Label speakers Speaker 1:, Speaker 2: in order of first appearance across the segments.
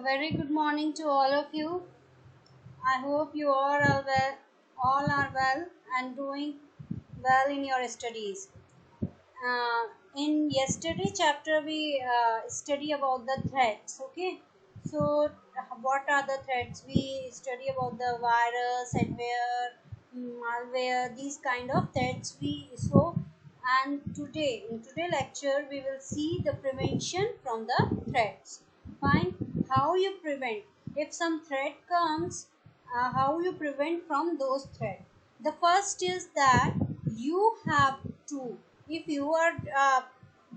Speaker 1: A very good morning to all of you. I hope you all are well and doing well in your studies. In yesterday chapter, we study about the threats. Okay, so what are the threats? We study about the virus, adware, malware, these kind of threats. And today in today lecture, we will see the prevention from the threats. Fine, how you prevent if some threat comes, how you prevent from those threats. The first is that you have to, if you are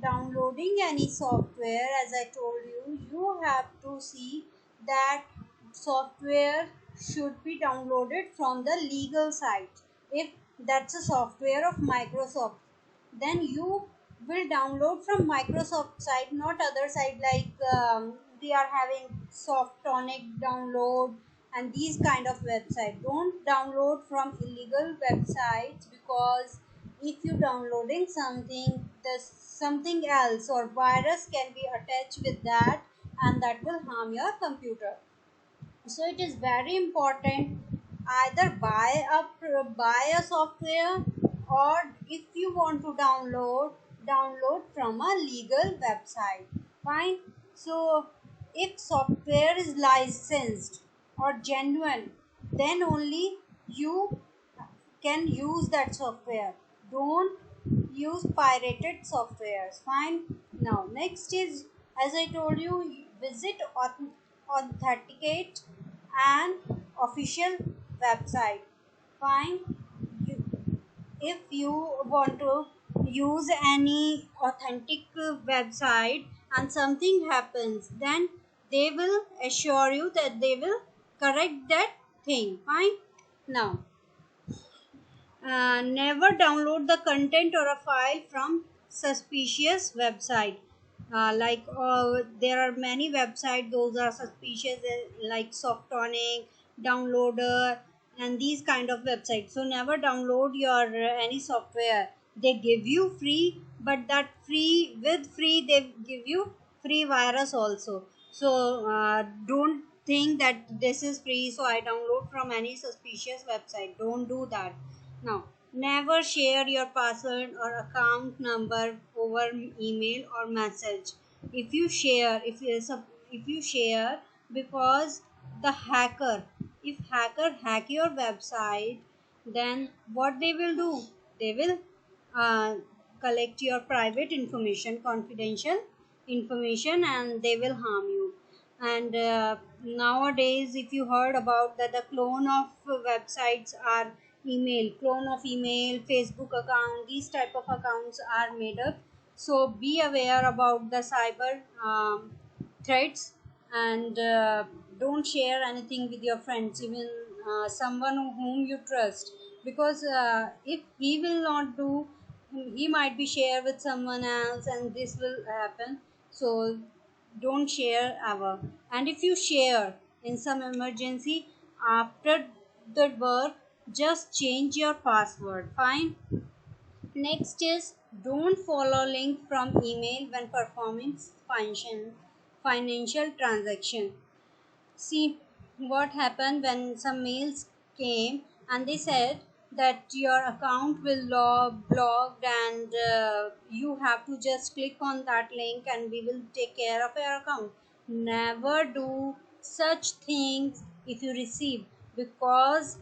Speaker 1: downloading any software, as I told you, you have to see that software should be downloaded from the legal site. If that's a software of Microsoft, then you will download from Microsoft site, not other site like they are having Softonic download and these kind of website. Don't download from illegal websites, because if you downloading something, the something else or virus can be attached with that, and that will harm your computer. So it is very important, either buy a software, or if you want to download from a legal website. Fine. So if software is licensed or genuine, then only you can use that software. Don't use pirated softwares. Fine. Now next is, as I told you, visit authenticate and official website. Fine. you, if you want to use any authentic website and something happens, then they will assure you that they will correct that thing. Fine. Now, never download the content or a file from suspicious website. There are many websites those are suspicious, like Softonic, Downloader, and these kind of websites. So never download your any software. They give you free, but that free they give you free virus also. So don't think that this is free, so I download from any suspicious website. Don't do that. Now, never share your password or account number over email or message. If you share, because the hacker, if hacker hack your website, then what they will do? They will uh, collect your private information, confidential information, and they will harm you. And nowadays, if you heard about that, the clone of websites are clone of email, Facebook account, these type of accounts are made up. So be aware about the cyber threats, and don't share anything with your friends, even someone whom you trust, because if he will not do, he might be share with someone else, and this will happen. So don't share ever. And if you share in some emergency after the work, just change your password. Fine. Next is, don't follow link from email when performing financial transaction. See what happened when some mails came and they said that your account will blocked, and you have to just click on that link and we will take care of your account. Never do such things if you receive, because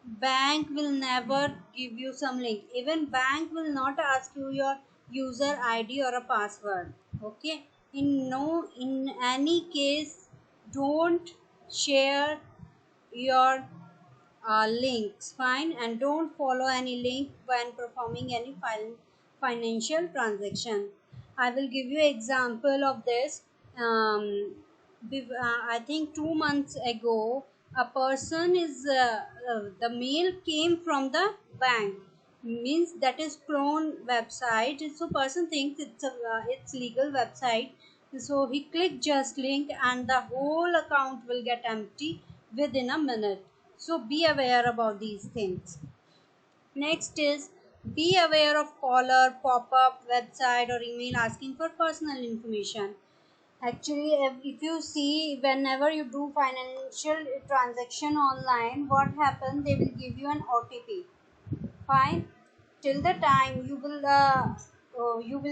Speaker 1: bank will never give you some link. Even bank will not ask you your user ID or a password. Okay, in any case, don't share your links. Fine. And don't follow any link when performing any financial transaction. I will give you example of this. I think 2 months ago, a person is the mail came from the bank, means that is clone website. So person thinks it's legal website, so he clicked just link and the whole account will get empty within a minute. So be aware about these things. Next is, be aware of caller, pop-up, website or email asking for personal information. Actually, if you see, whenever you do financial transaction online, what happens? They will give you an OTP. Fine. Till the time you will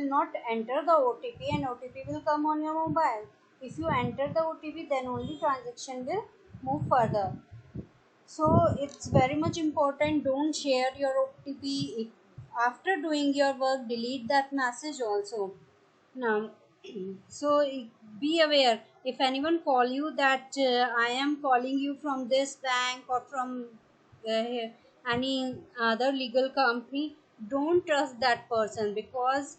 Speaker 1: not enter the OTP, and OTP will come on your mobile. If you enter the OTP, then only transaction will move further. So it's very much important. Don't share your OTP. If, after doing your work, delete that message also. Now, so be aware, if anyone call you that I am calling you from this bank or from uh, any other legal company, don't trust that person, because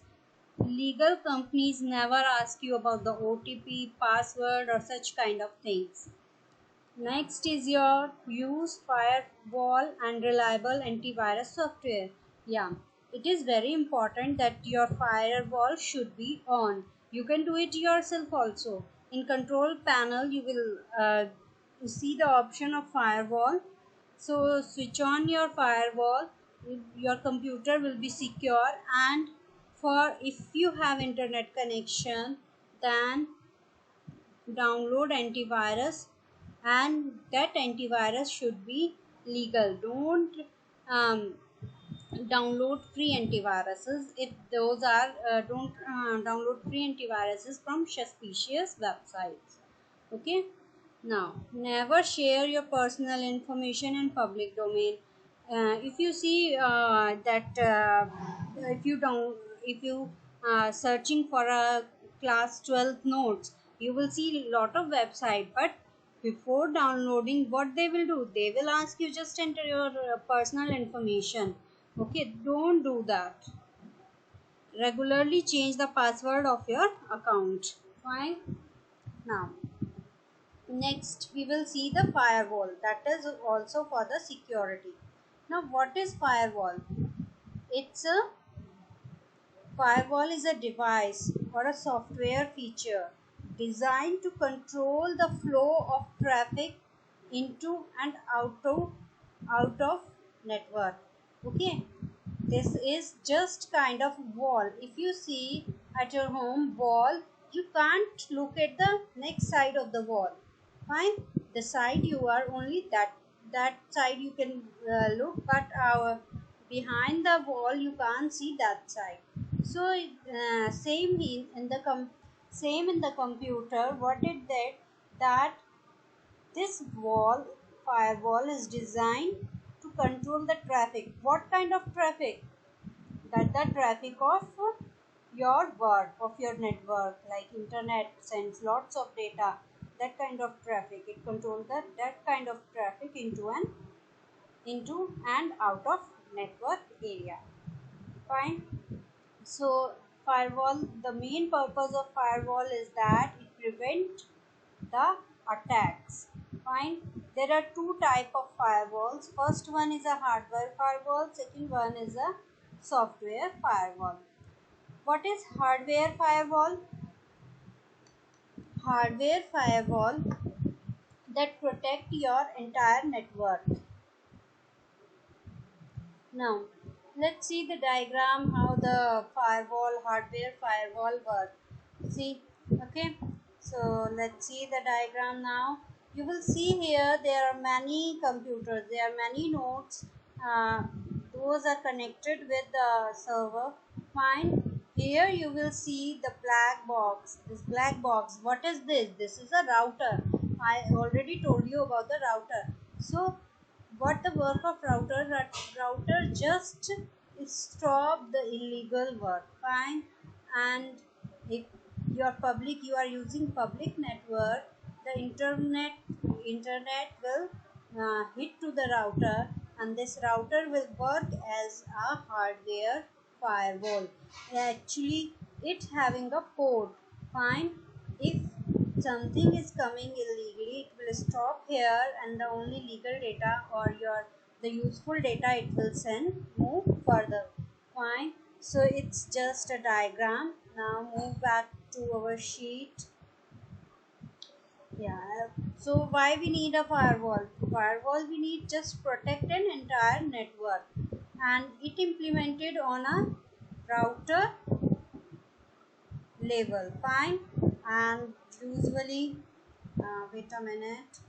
Speaker 1: legal companies never ask you about the OTP, password, or such kind of things. Next is your use firewall and reliable antivirus software. Yeah, it is very important that your firewall should be on. You can do it yourself also. In control panel, you will see the option of firewall. So switch on your firewall. Your computer will be secure, and for if you have internet connection, then download antivirus, and that antivirus should be legal. Don't um, download free antiviruses. If those are don't download free antiviruses from suspicious websites. Okay. Now, never share your personal information in public domain. If you see that if you don't, if you searching for a class 12 notes, you will see a lot of website. But before downloading, what they will do? They will ask you just enter your personal information. Okay, don't do that. Regularly change the password of your account. Fine. Now, next, we will see the firewall, that is also for the security. Now, what is firewall? It's a firewall is a device or a software feature designed to control the flow of traffic into and out of network. Okay, this is just kind of wall. If you see at your home wall, you can't look at the next side of the wall. Fine, the side you are only that side you can look, but behind the wall you can't see that side. So same in the computer. What it did, that this wall firewall is designed to control the traffic. What kind of traffic? That the traffic of your work, of your network, like internet sends lots of data. That kind of traffic, it controls that kind of traffic into and out of network area. Fine. So firewall, the main purpose of firewall is that it prevent the attacks. Fine. There are two type of firewalls. First one is a hardware firewall. Second one is a software firewall. What is hardware firewall? Hardware firewall that protect your entire network. Now, let's see the diagram how the firewall, hardware firewall work. See, okay. So let's see the diagram now. You will see here there are many computers, there are many nodes. Uh, those are connected with the server. Fine. Here you will see the black box. This black box. What is this? This is a router. I already told you about the router. So what the work of router? Router just stop the illegal work. Fine. And if you are using public network, the internet will hit to the router, and this router will work as a hardware firewall. Actually, it having a port. Fine. If something is coming illegally, it will stop here, and the only legal data or the useful data it will send move further. Fine. So it's just a diagram. Now move back to our sheet. Yeah. So why we need a firewall? Firewall we need just protect an entire network, and it implemented on a router level. Fine. and usually wait a minute.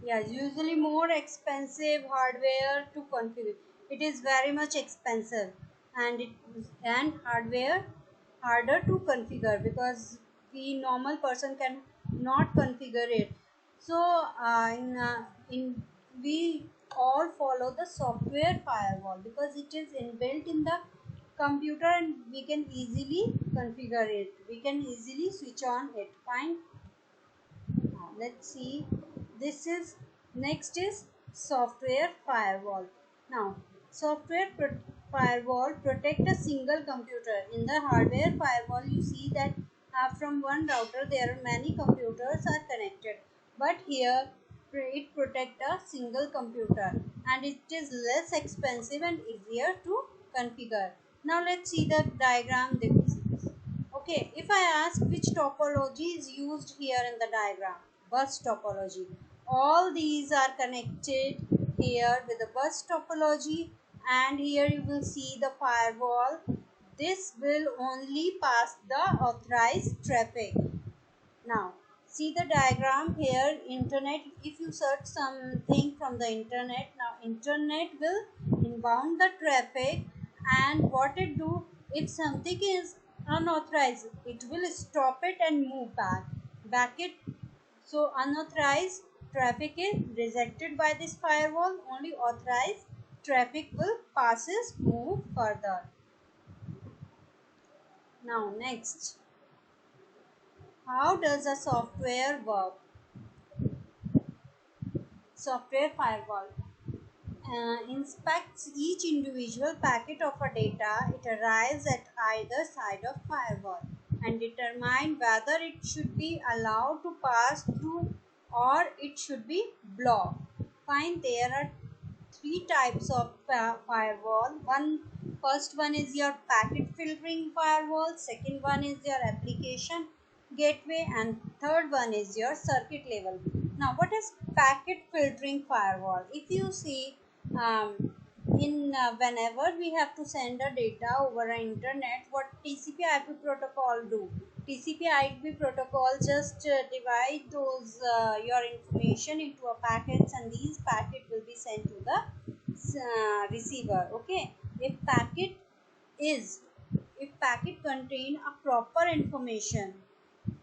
Speaker 1: Yeah, usually more expensive hardware to configure. It is very much expensive, and hardware harder to configure because the normal person can not configure it. So in we all follow the software firewall because it is inbuilt in the computer and we can easily configure it. We can easily switch on it. Fine. Let's see, this is next is software firewall. Now software firewall protect a single computer. In the hardware firewall you see that from one router there are many computers are connected, but here it protect a single computer and it is less expensive and easier to configure. Now let's see the diagram. Okay, if I ask which topology is used here in the diagram, bus topology. All these are connected here with the bus topology, and here you will see the firewall. This will only pass the authorized traffic. Now, see the diagram here, internet. If you search something from the internet, now internet will inbound the traffic, and what it do, if something is unauthorized, it will stop it and move back it. So unauthorized traffic is rejected by this firewall, only authorized traffic will passes move further. Now next, how does a software work? Software firewall inspects each individual packet of a data. It arrives at either side of firewall and determine whether it should be allowed to pass through or it should be blocked. Fine, there are three types of firewall. First one is your packet filtering firewall, second one is your application gateway, and third one is your circuit level. Now what is packet filtering firewall? If you see, in whenever we have to send a data over internet, what TCP/IP protocol do? TCP/IP protocol just divide those your information into a packets, and these packet will be sent to the receiver. Okay, is if packet contain a proper information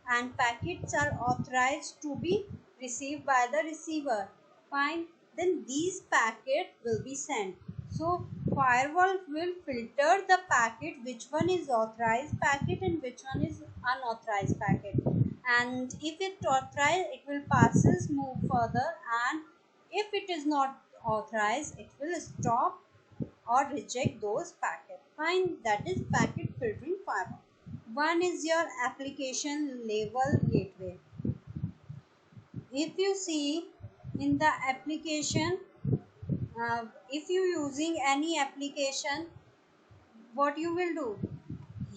Speaker 1: and packets are authorized to be received by the receiver, fine, then these packet will be sent. So firewall will filter the packet, which one is authorized packet and which one is unauthorized packet, and if it authorized it will passes move further, and if it is not authorized it will stop or reject those packets. Fine, that is packet filtering firewall. One is your application level gateway. If you see in the application, if you using any application, what you will do,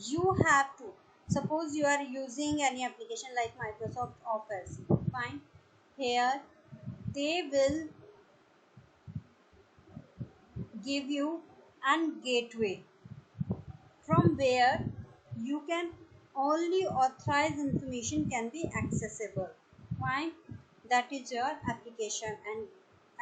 Speaker 1: you have to, suppose you are using any application like Microsoft Office, fine, here they will give you an gateway from where you can only authorized information can be accessible. Fine, that is your application, and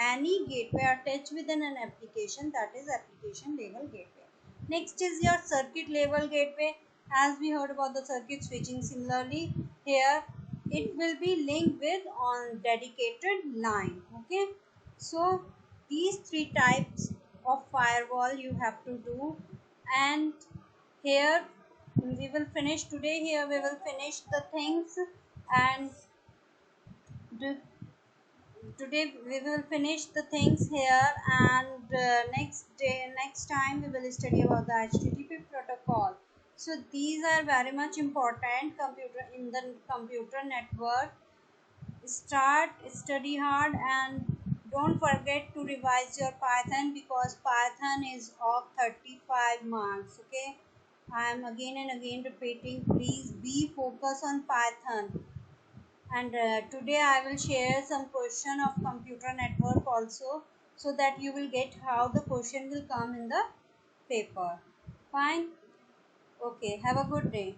Speaker 1: any gateway attached within an application, that is application level gateway. Next is your circuit level gateway. As we heard about the circuit switching, similarly here it will be linked with on dedicated line. Okay, so these three types of firewall you have to do, and here we will finish today. Here we will finish the things, and today we will finish the things here, and next time we will study about the HTTP protocol. So these are very much important computer in the computer network. Start study hard and don't forget to revise your Python, because Python is of 35 marks. Okay, I am again and again repeating, please be focused on Python. And today I will share some question of computer network also. so that you will get how the question will come in the paper. Fine. Okay, have a good day.